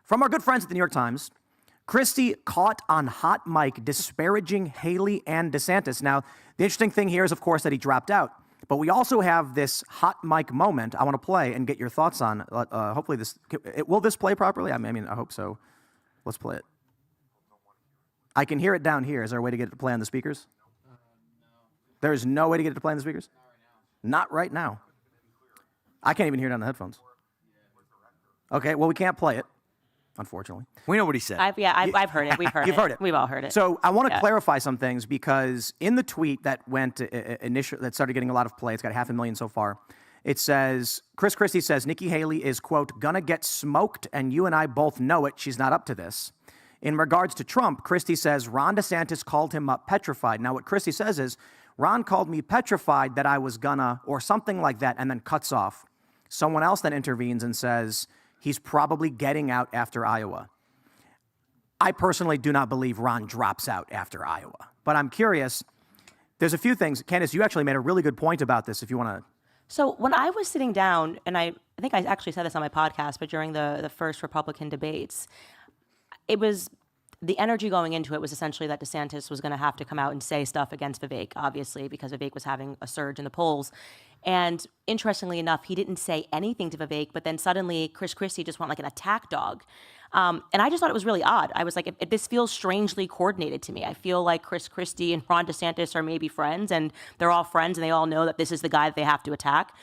From our good friends at the New York Times, Christie caught on hot mic disparaging Haley and DeSantis. Now, the interesting thing here is, of course, that he dropped out. But we also have this hot mic moment I want to play and get your thoughts on. Hopefully will this play properly? I mean, I hope so. Let's play it. I can hear it down here. Is there a way to get it to play on the speakers? No. There's no way to get it to play on the speakers? Not right now. I can't even hear it on the headphones. Okay, well, we can't play it, unfortunately. We know what he said. I've heard it. We've heard it. You've heard it. We've all heard it. So I want to clarify some things because in the tweet that went initially, that started getting a lot of play, it's got 500,000 so far. It says, Christie says, Nikki Haley is, quote, gonna get smoked, and you and I both know it. She's not up to this. In regards to Trump, Christie says Ron DeSantis called him up petrified. Now, what Christie says is, Ron called me petrified that I was gonna, or something like that, and then cuts off. Someone else then intervenes and says, he's probably getting out after Iowa. I personally do not believe Ron drops out after Iowa. But I'm curious, there's a few things. Candace, you actually made a really good point about this, if you want to. So when I was sitting down, and I think I actually said this on my podcast, but during the first Republican debates, it was the energy going into it was essentially that DeSantis was going to have to come out and say stuff against Vivek, obviously, because Vivek was having a surge in the polls. And interestingly enough, he didn't say anything to Vivek, but then suddenly Christie just went like an attack dog. And I just thought it was really odd. I was like, this feels strangely coordinated to me. I feel like Christie and Ron DeSantis are maybe friends, and they're all friends, and they all know that this is the guy that they have to attack.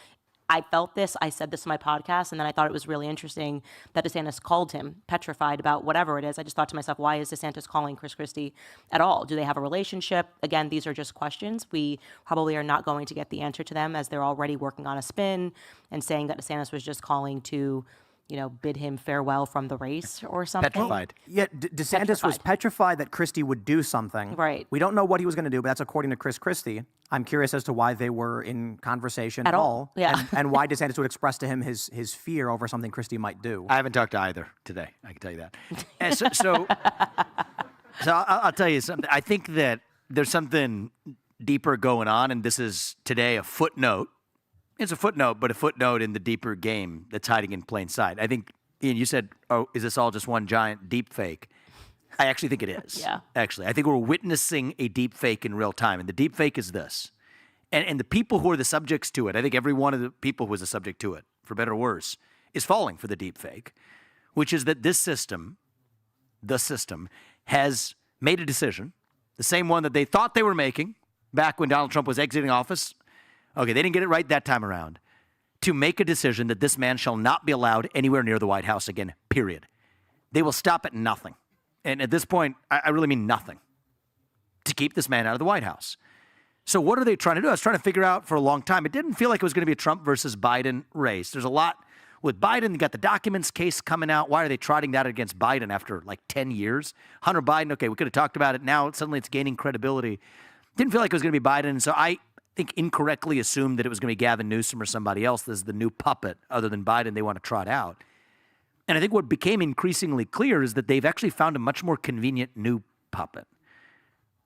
I felt this. I said this in my podcast, and then I thought it was really interesting that DeSantis called him petrified about whatever it is. I just thought to myself, why is DeSantis calling Christie at all? Do they have a relationship? Again, these are just questions. We probably are not going to get the answer to them as they're already working on a spin and saying that DeSantis was just calling to, bid him farewell from the race or something. Petrified. Yeah, DeSantis was petrified that Christie would do something. Right. We don't know what he was going to do, but that's according to Christie. I'm curious as to why they were in conversation at all. Yeah. And why DeSantis would express to him his fear over something Christie might do. I haven't talked to either today, I can tell you that. And so I'll tell you something. I think that there's something deeper going on, and this is today a footnote. It's a footnote, but a footnote in the deeper game that's hiding in plain sight. I think, Ian, you said, is this all just one giant deep fake? I actually think it is. Yeah. Actually, I think we're witnessing a deep fake in real time, and the deep fake is this. And the people who are the subjects to it, I think every one of the people who is a subject to it, for better or worse, is falling for the deep fake, which is that this system, the system, has made a decision, the same one that they thought they were making back when Donald Trump was exiting office. Okay, they didn't get it right that time around, to make a decision that this man shall not be allowed anywhere near the White House again, period. They will stop at nothing. And at this point, I really mean nothing, to keep this man out of the White House. So what are they trying to do? I was trying to figure out for a long time. It didn't feel like it was going to be a Trump versus Biden race. There's a lot with Biden. You got the documents case coming out. Why are they trotting that against Biden after like 10 years? Hunter Biden, okay, we could have talked about it. Now suddenly it's gaining credibility. Didn't feel like it was going to be Biden. So I think incorrectly assumed that it was going to be Gavin Newsom or somebody else. This is the new puppet other than Biden they want to trot out. And I think what became increasingly clear is that they've actually found a much more convenient new puppet.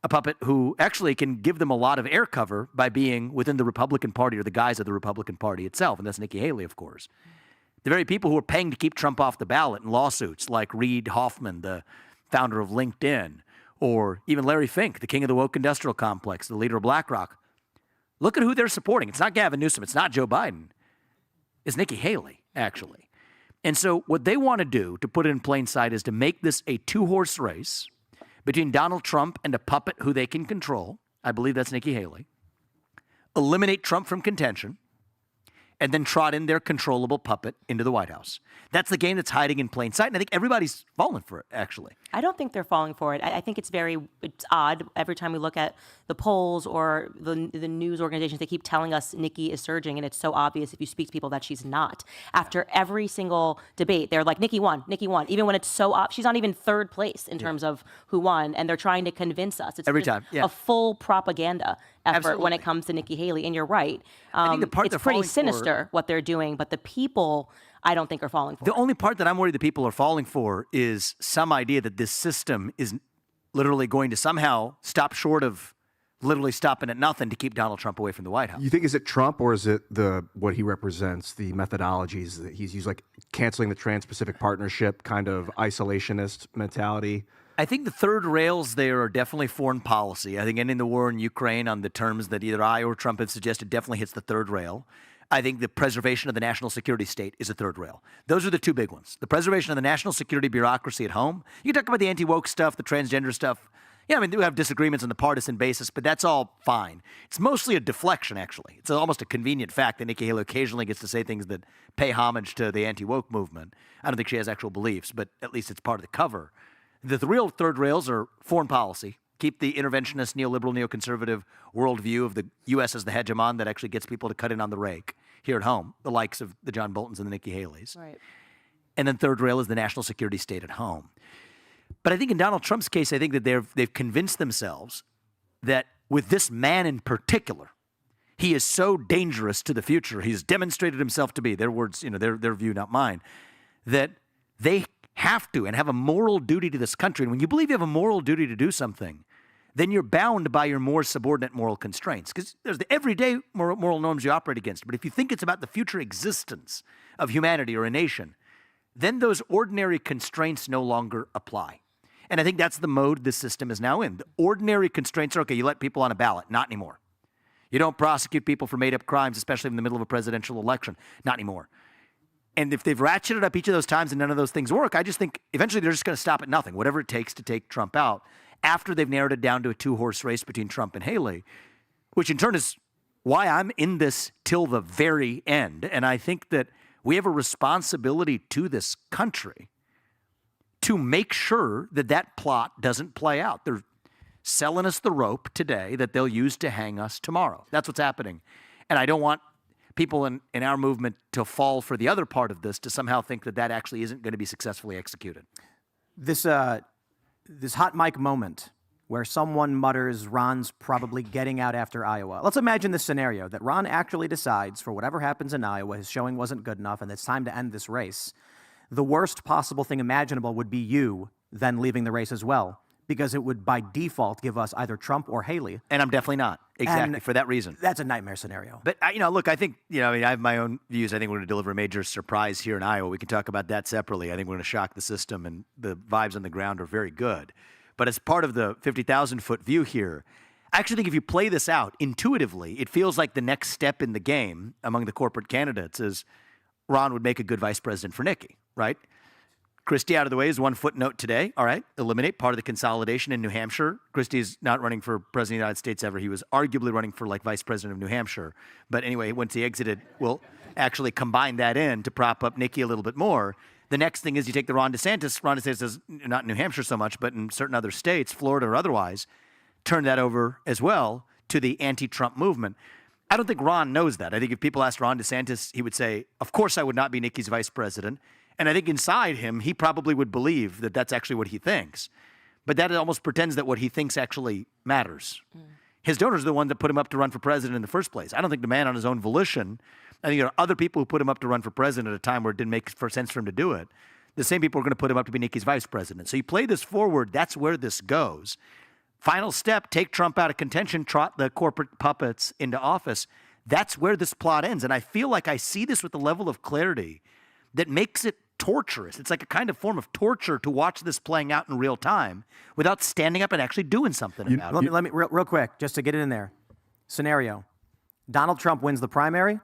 A puppet who actually can give them a lot of air cover by being within the Republican Party or the guise of the Republican Party itself. And that's Nikki Haley, of course. The very people who are paying to keep Trump off the ballot in lawsuits, like Reid Hoffman, the founder of LinkedIn, or even Larry Fink, the king of the woke industrial complex, the leader of BlackRock. Look at who they're supporting. It's not Gavin Newsom. It's not Joe Biden. It's Nikki Haley, actually. And so what they want to do, to put it in plain sight, is to make this a two-horse race between Donald Trump and a puppet who they can control. I believe that's Nikki Haley. Eliminate Trump from contention, and then trot in their controllable puppet into the White House. That's the game that's hiding in plain sight, and I think everybody's falling for it, actually. I don't think they're falling for it. I think it's odd. Every time we look at the polls or the news organizations, they keep telling us Nikki is surging, and it's so obvious if you speak to people that she's not. After every single debate, they're like, Nikki won, even when it's so obvious. She's not even third place in terms of who won, and they're trying to convince us. It's every time, a full propaganda effort Absolutely. When it comes to Nikki Haley, and you're right. I think the part it's they're pretty falling sinister what they're doing, but the people, I don't think, are falling for The it. only part that I'm worried the people are falling for is some idea that this system is literally going to somehow stop short of literally stopping at nothing to keep Donald Trump away from the White House. You think, is it Trump or is it what he represents, the methodologies that he's used, like canceling the Trans-Pacific Partnership, kind of isolationist mentality? I think the third rails there are definitely foreign policy. I think ending the war in Ukraine on the terms that either I or Trump have suggested definitely hits the third rail. I think the preservation of the national security state is a third rail. Those are the two big ones. The preservation of the national security bureaucracy at home. You can talk about the anti-woke stuff, the transgender stuff. Yeah, I mean, we have disagreements on the partisan basis, but that's all fine. It's mostly a deflection, actually. It's almost a convenient fact that Nikki Haley occasionally gets to say things that pay homage to the anti-woke movement. I don't think she has actual beliefs, but at least it's part of the cover. The real third rails are foreign policy. Keep the interventionist, neoliberal, neoconservative worldview of the U.S. as the hegemon that actually gets people to cut in on the rake here at home, the likes of the John Boltons and the Nikki Haleys. Right. And then third rail is the national security state at home. But I think in Donald Trump's case, I think that they've convinced themselves that with this man in particular, he is so dangerous to the future. He's demonstrated himself to be, their words, their view, not mine, that they have to and have a moral duty to this country. And when you believe you have a moral duty to do something, then you're bound by your more subordinate moral constraints. Because there's the everyday moral norms you operate against. But if you think it's about the future existence of humanity or a nation, then those ordinary constraints no longer apply. And I think that's the mode this system is now in. The ordinary constraints are, okay, you let people on a ballot. Not anymore. You don't prosecute people for made-up crimes, especially in the middle of a presidential election. Not anymore. And if they've ratcheted up each of those times and none of those things work, I just think eventually they're just going to stop at nothing, whatever it takes to take Trump out, after they've narrowed it down to a two-horse race between Trump and Haley, which in turn is why I'm in this till the very end. And I think that we have a responsibility to this country to make sure that that plot doesn't play out. They're selling us the rope today that they'll use to hang us tomorrow. That's what's happening. And I don't want people in our movement to fall for the other part of this, to somehow think that that actually isn't going to be successfully executed. This hot mic moment where someone mutters Ron's probably getting out after Iowa. Let's imagine this scenario, that Ron actually decides, for whatever happens in Iowa, his showing wasn't good enough and it's time to end this race. The worst possible thing imaginable would be you then leaving the race as well, because it would by default give us either Trump or Haley. And I'm definitely not, exactly, And for that reason. That's a nightmare scenario. But, look, I think, I have my own views. I think we're going to deliver a major surprise here in Iowa. We can talk about that separately. I think we're going to shock the system, and the vibes on the ground are very good. But as part of the 50,000-foot view here, I actually think if you play this out intuitively, it feels like the next step in the game among the corporate candidates is Ron would make a good vice president for Nikki, right? Christie out of the way is one footnote today. All right, eliminate part of the consolidation in New Hampshire. Christie's not running for president of the United States ever. He was arguably running for vice president of New Hampshire. But anyway, once he exited, we'll actually combine that in to prop up Nikki a little bit more. The next thing is you take the Ron DeSantis. Ron DeSantis is not in New Hampshire so much, but in certain other states, Florida or otherwise, turn that over as well to the anti-Trump movement. I don't think Ron knows that. I think if people asked Ron DeSantis, he would say, of course I would not be Nikki's vice president. And I think inside him, he probably would believe that that's actually what he thinks. But that almost pretends that what he thinks actually matters. His donors are the ones that put him up to run for president in the first place. I don't think the man on his own volition, I think there are other people who put him up to run for president at a time where it didn't make sense for him to do it. The same people are going to put him up to be Nikki's vice president. So you play this forward, that's where this goes. Final step, take Trump out of contention, trot the corporate puppets into office. That's where this plot ends. And I feel like I see this with a level of clarity that makes it torturous. It's like a kind of form of torture to watch this playing out in real time without standing up and actually doing something about it. Let me real quick, just to get it in there. Scenario: Donald Trump wins the primary.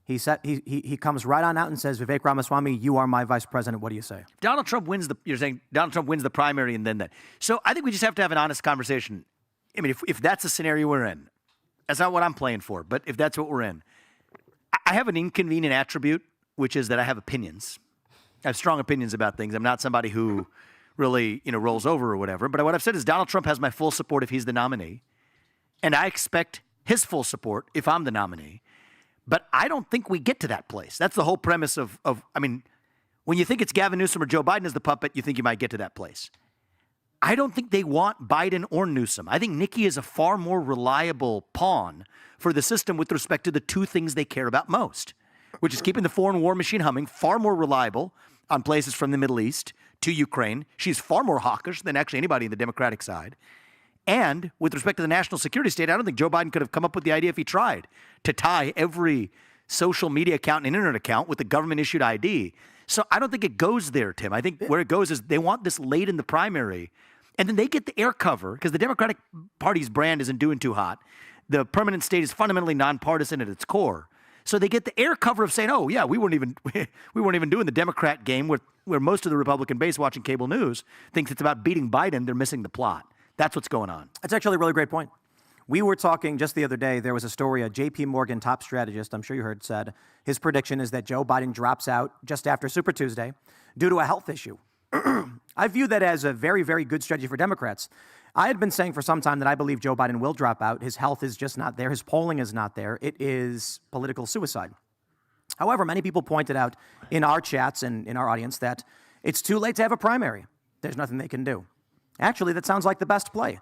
He comes right on out and says, "Vivek Ramaswamy, you are my vice president." What do you say? You're saying Donald Trump wins the primary and then that. So I think we just have to have an honest conversation. I mean, if that's the scenario we're in, that's not what I'm playing for, but if that's what we're in, I have an inconvenient attribute, which is that I have opinions. I have strong opinions about things. I'm not somebody who really, rolls over or whatever. But what I've said is Donald Trump has my full support if he's the nominee. And I expect his full support if I'm the nominee. But I don't think we get to that place. That's the whole premise of when you think it's Gavin Newsom or Joe Biden as the puppet, you think you might get to that place. I don't think they want Biden or Newsom. I think Nikki is a far more reliable pawn for the system with respect to the two things they care about most, which is keeping the foreign war machine humming, far more reliable on places from the Middle East to Ukraine. She's far more hawkish than actually anybody in the Democratic side. And with respect to the national security state, I don't think Joe Biden could have come up with the idea if he tried to tie every social media account and internet account with the government-issued ID. So I don't think it goes there, Tim. I think where it goes is they want this late in the primary, and then they get the air cover because the Democratic Party's brand isn't doing too hot. The permanent state is fundamentally nonpartisan at its core. So they get the air cover of saying, oh, yeah, we weren't even doing the Democrat game where most of the Republican base watching cable news thinks it's about beating Biden. They're missing the plot. That's what's going on. That's actually a really great point. We were talking just the other day, there was a story, a JP Morgan top strategist, I'm sure you heard, said his prediction is that Joe Biden drops out just after Super Tuesday due to a health issue. I view that as a very, very good strategy for Democrats. I had been saying for some time that I believe Joe Biden will drop out. His health is just not there. His polling is not there. It is political suicide. However, many people pointed out in our chats and in our audience that it's too late to have a primary. There's nothing they can do. Actually, that sounds like the best play.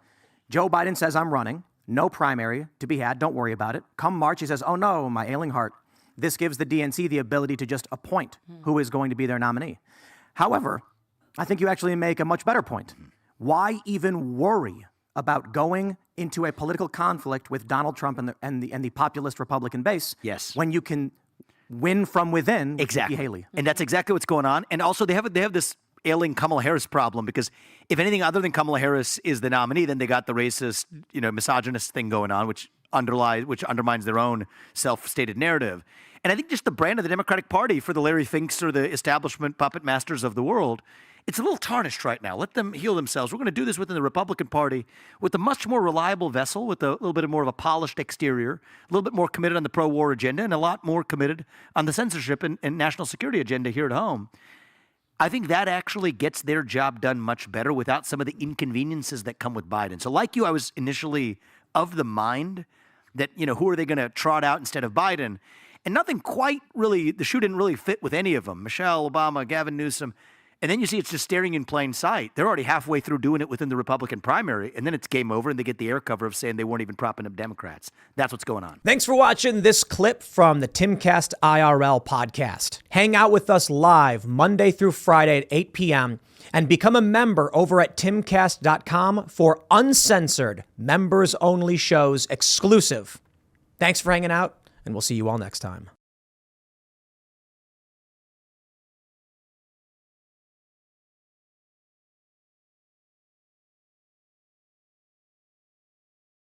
Joe Biden says, I'm running. No primary to be had. Don't worry about it. Come March, he says, oh no, my ailing heart. This gives the DNC the ability to just appoint who is going to be their nominee. However, I think you actually make a much better point. Why even worry about going into a political conflict with Donald Trump and the populist Republican base when you can win from within Exactly. Nikki Haley? And that's exactly what's going on. And also they have this ailing Kamala Harris problem because if anything other than Kamala Harris is the nominee, then they got the racist, misogynist thing going on, which undermines their own self-stated narrative. And I think just the brand of the Democratic Party for the Larry Finks or the establishment puppet masters of the world, it's a little tarnished right now. Let them heal themselves. We're going to do this within the Republican Party with a much more reliable vessel, with a little bit more of a polished exterior, a little bit more committed on the pro-war agenda, and a lot more committed on the censorship and national security agenda here at home. I think that actually gets their job done much better without some of the inconveniences that come with Biden. So like you, I was initially of the mind that, who are they going to trot out instead of Biden? And nothing quite really, the shoe didn't really fit with any of them. Michelle Obama, Gavin Newsom. And then you see it's just staring in plain sight. They're already halfway through doing it within the Republican primary, and then it's game over, and they get the air cover of saying they weren't even propping up Democrats. That's what's going on. Thanks for watching this clip from the Timcast IRL podcast. Hang out with us live Monday through Friday at 8 p.m. and become a member over at timcast.com for uncensored, members-only shows exclusive. Thanks for hanging out, and we'll see you all next time.